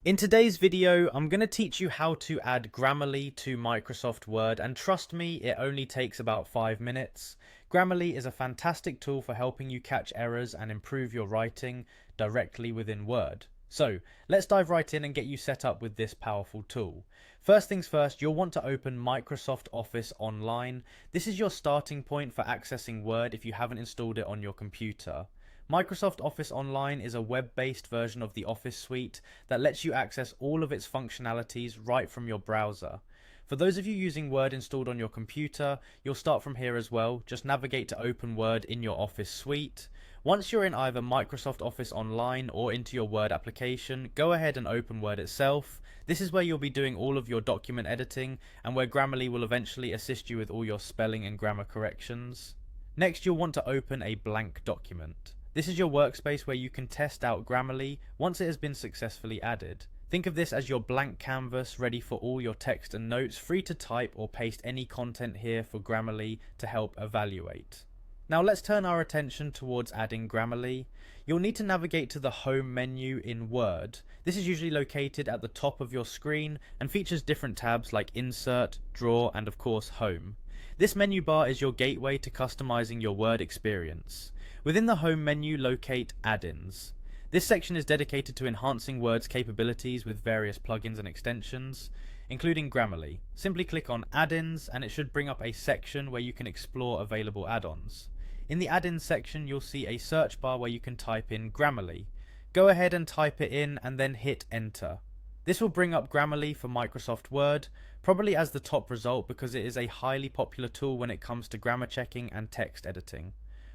In today's video, I'm going to teach you how to add Grammarly to Microsoft Word, and trust me, it only takes about 5 minutes. Grammarly is a fantastic tool for helping you catch errors and improve your writing directly within Word. So, let's dive right in and get you set up with this powerful tool. First things first, you'll want to open Microsoft Office Online. This is your starting point for accessing Word if you haven't installed it on your computer. Microsoft Office Online is a web-based version of the Office suite that lets you access all of its functionalities right from your browser. For those of you using Word installed on your computer, you'll start from here as well. Just navigate to open Word in your Office suite. Once you're in either Microsoft Office Online or into your Word application, go ahead and open Word itself. This is where you'll be doing all of your document editing and where Grammarly will eventually assist you with all your spelling and grammar corrections. Next, you'll want to open a blank document. This is your workspace where you can test out Grammarly once it has been successfully added. Think of this as your blank canvas ready for all your text and notes, free to type or paste any content here for Grammarly to help evaluate. Now let's turn our attention towards adding Grammarly. You'll need to navigate to the Home menu in Word. This is usually located at the top of your screen and features different tabs like Insert, Draw, and of course Home. This menu bar is your gateway to customizing your Word experience. Within the Home menu, locate Add-ins. This section is dedicated to enhancing Word's capabilities with various plugins and extensions, including Grammarly. Simply click on Add-ins and it should bring up a section where you can explore available add-ons. In the Add-ins section, you'll see a search bar where you can type in Grammarly. Go ahead and type it in and then hit Enter. This will bring up Grammarly for Microsoft Word, probably as the top result because it is a highly popular tool when it comes to grammar checking and text editing.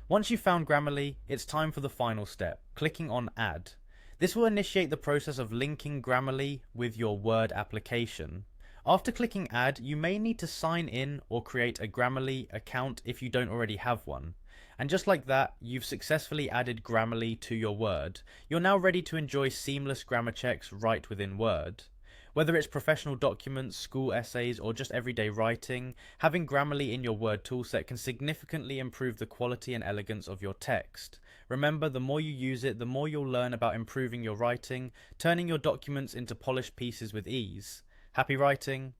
Once you've found Grammarly, it's time for the final step, clicking on Add. This will initiate the process of linking Grammarly with your Word application. After clicking Add, you may need to sign in or create a Grammarly account if you don't already have one. And just like that, you've successfully added Grammarly to your Word. You're now ready to enjoy seamless grammar checks right within Word. Whether it's professional documents, school essays, or just everyday writing, having Grammarly in your Word toolset can significantly improve the quality and elegance of your text. Remember, the more you use it, the more you'll learn about improving your writing, turning your documents into polished pieces with ease. Happy writing!